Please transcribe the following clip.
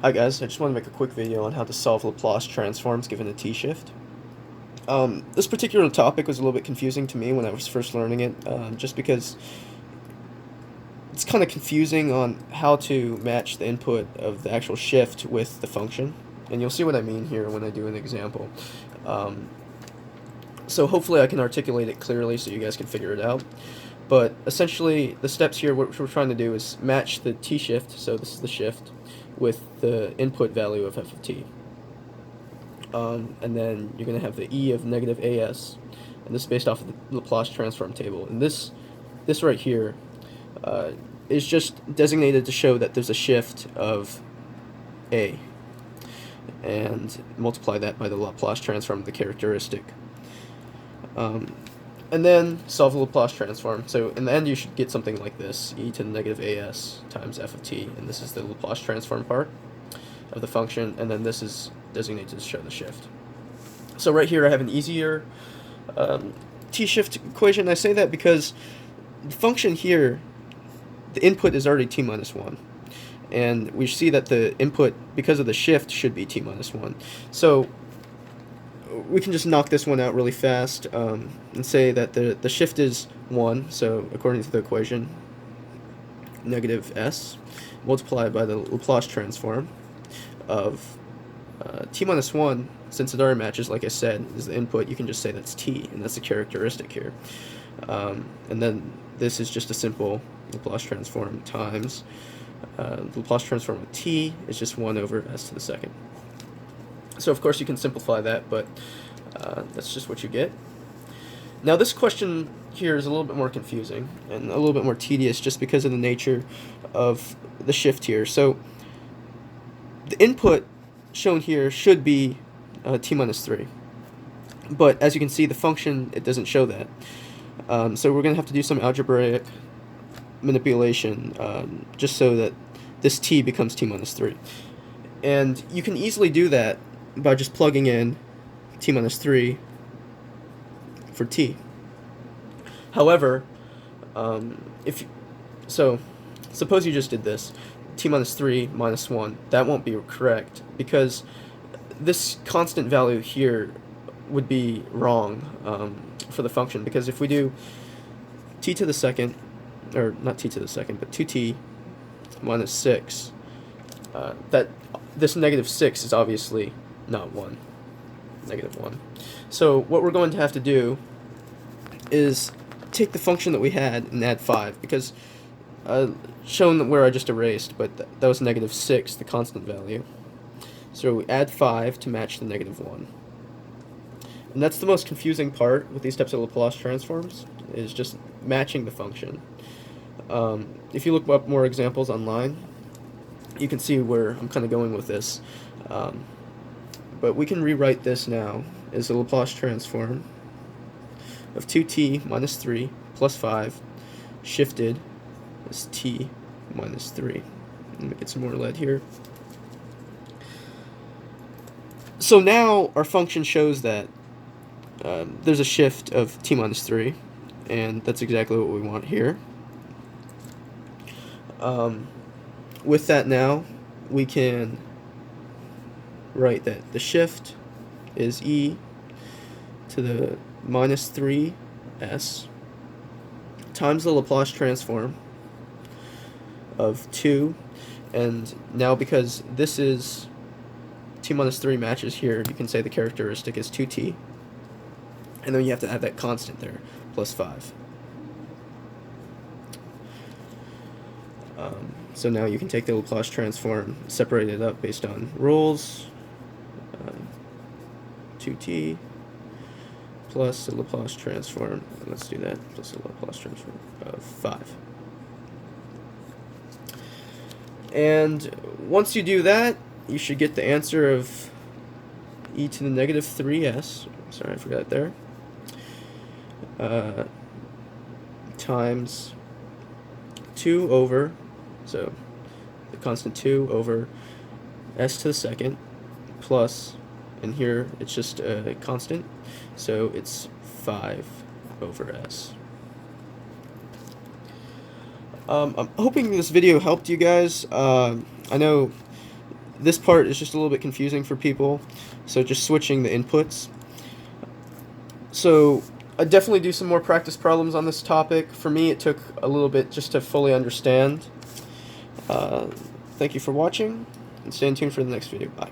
Hi guys, I just want to make a quick video on how to solve Laplace transforms given a t-shift. This particular topic was a little bit confusing to me when I was first learning it, just because it's kind of confusing on how to match the input of the actual shift with the function, and you'll see what I mean here when I do an example. So hopefully I can articulate it clearly so you guys can figure it out. But essentially, the steps here, what we're trying to do is match the t-shift, so this is the shift, with the input value of f of t. And then you're going to have the e of negative as, and this is based off of the Laplace transform table. And this right here is just designated to show that there's a shift of a, and multiply that by the Laplace transform of the characteristic. And then solve the Laplace transform. So in the end, you should get something like this: e to the negative as times f of t, and this is the Laplace transform part of the function, and then this is designated to show the shift. So right here I have an easier t-shift equation. I say that because the function here, the input is already t minus 1. And we see that the input, because of the shift, should be t minus 1. So we can just knock this one out really fast and say that the shift is 1. So according to the equation, negative s multiplied by the Laplace transform of t minus 1, since it already matches, like I said, is the input, you can just say that's t, and that's the characteristic here. And then this is just a simple Laplace transform times Laplace transform of t is just 1 over s to the second. So of course you can simplify that, but that's just what you get. Now this question here is a little bit more confusing and a little bit more tedious just because of the nature of the shift here. So the input shown here should be t minus 3. But as you can see, the function, it doesn't show that. So we're going to have to do some algebraic manipulation just so that this t becomes t minus 3. And you can easily do that by just plugging in t minus 3 for t. However, suppose you just did this, t minus 3 minus 1, that won't be correct because this constant value here would be wrong for the function, because if we do t to the second, or not t to the second, but 2t minus 6, that this negative 6 is obviously not 1, negative 1. So what we're going to have to do is take the function that we had and add 5, because shown where I just erased, but that was negative 6, the constant value. So we add 5 to match the negative 1. And that's the most confusing part with these types of Laplace transforms, is just matching the function. If you look up more examples online, you can see where I'm kind of going with this. But we can rewrite this now as a Laplace transform of 2t minus 3 plus 5 shifted as t minus 3. Let me get some more lead here. So now our function shows that there's a shift of t minus 3, and that's exactly what we want here. With that now, we can write that the shift is e to the minus 3s times the Laplace transform of 2, and now because this is t minus 3 matches here, you can say the characteristic is 2t, and then you have to add that constant there, plus 5. So now you can take the Laplace transform, separate it up based on rules, 2t plus the Laplace transform, and let's do that, plus the Laplace transform of 5. And once you do that, you should get the answer of e to the negative 3s, sorry I forgot there, times 2 over, so the constant 2 over s to the second, plus, and here it's just a constant, so it's 5 over s. I'm hoping this video helped you guys. I know this part is just a little bit confusing for people, so just switching the inputs. So I definitely do some more practice problems on this topic. For me, it took a little bit just to fully understand. Thank you for watching, and stay tuned for the next video. Bye.